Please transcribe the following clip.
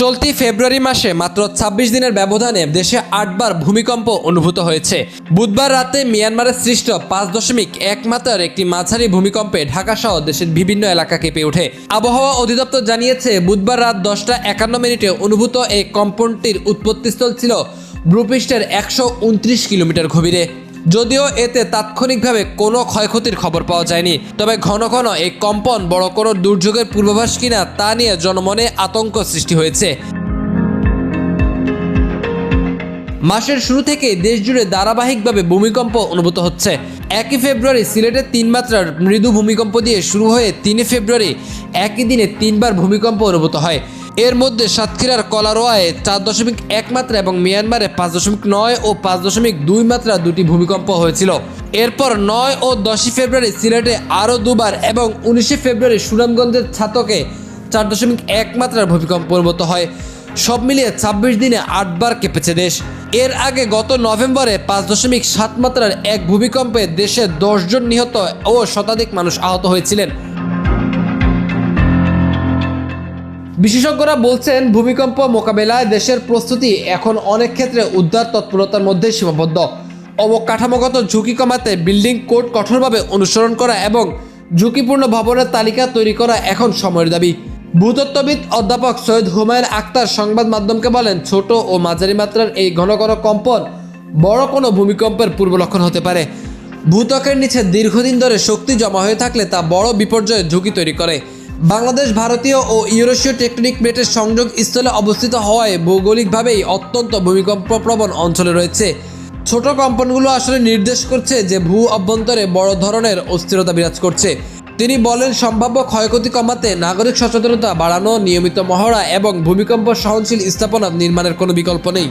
চলতি ফেব্রুয়ারি মাসে মাত্র ২৬ দিনের ব্যবধানে দেশে ৮বার ভূমিকম্প অনুভূত হয়েছে। বুধবার রাতে মিয়ানমারের সৃষ্ট ৫.১ মাত্রার একটি মাঝারি ভূমিকম্পে ঢাকাসহ দেশের বিভিন্ন এলাকা কেঁপে ওঠে। আবহাওয়া অধিদপ্তর জানিয়েছে, বুধবার রাত ১০টা ৫১ অনুভূত এই কম্পনটির উৎপত্তিস্থল ছিল ভূপৃষ্ঠের ১২৯ কিলোমিটার গভীরে। যদিও এতে তাৎক্ষণিকভাবে কোনো ক্ষয়ক্ষতির খবর পাওয়া যায়নি, তবে ঘন ঘন এই কম্পন বড় কোনো দুর্যোগের পূর্বাভাস কিনা তা নিয়ে জনমনে আতঙ্ক সৃষ্টি হয়েছে। মাসের শুরু থেকে দেশ জুড়ে ধারাবাহিকভাবে ভূমিকম্প অনুভূত হচ্ছে। ১ ফেব্রুয়ারি সিলেটে ৩ মাত্রার মৃদু ভূমিকম্প দিয়ে শুরু হয়ে ৩ ফেব্রুয়ারি একই দিনে ৩বার ভূমিকম্প অনুভূত হয়। এর মধ্যে সাতক্ষীরার কলারোয়ায় ৪.১ মাত্রা এবং মিয়ানমারে ৫.৯ ও ৫.২ মাত্রা দুটি ভূমিকম্প হয়েছিল। এরপর ৯ ও ১০ ফেব্রুয়ারি সিলেটে আরও দুবার এবং ১৯ ফেব্রুয়ারি সুনামগঞ্জের ছাতকে ৪.১ মাত্রার ভূমিকম্প অনুভূত হয়। সব মিলিয়ে ২৬ দিনে ৮বার কেঁপেছে দেশ। এর আগে গত নভেম্বরে ৫.৭ মাত্রার এক ভূমিকম্পে দেশে ১০ জন নিহত ও শতাধিক মানুষ আহত হয়েছিলেন। বিশেষজ্ঞরা বলছেন, ভূমিকম্প মোকাবেলায় দেশের প্রস্তুতি এখন অনেক ক্ষেত্রে উদ্ধার তৎপরতার মধ্যে সীমাবদ্ধ। অবকাঠামোগত ঝুঁকি কমাতে বিল্ডিং কোড কঠোরভাবে অনুসরণ করা এবং ঝুঁকিপূর্ণ ভবনের তালিকা তৈরি করা এখন সময়ের দাবি। ভূতত্ত্ববিদ অধ্যাপক সৈয়দ হুমায়ুন আখতার সংবাদ মাধ্যমকে বলেন, ছোট ও মাঝারি মাত্রার এই ঘন ঘন কম্পন বড় কোনো ভূমিকম্পের পূর্ব লক্ষণ হতে পারে। ভূত্বকের নিচে দীর্ঘদিন ধরে শক্তি জমা হয়ে থাকলে তা বড় বিপর্যয়ের ঝুঁকি তৈরি করে। বাংলাদেশ ভারতীয় ও ইউরেশীয় টেকটনিক প্লেটের সংযোগ স্থলে অবস্থিত হওয়ায় ভৌগোলিকভাবেই অত্যন্ত ভূমিকম্প প্রবণ অঞ্চলে রয়েছে। ছোট কম্পনগুলো আসলে নির্দেশ করছে যে ভূ অভ্যন্তরে বড় ধরনের অস্থিরতা বিরাজ করছে। তিনি বলেন, সম্ভাব্য ক্ষয়ক্ষতি কমাতে নাগরিক সচেতনতা বাড়ানো, নিয়মিত মহড়া এবং ভূমিকম্প সহনশীল স্থাপনা নির্মাণের কোনো বিকল্প নেই।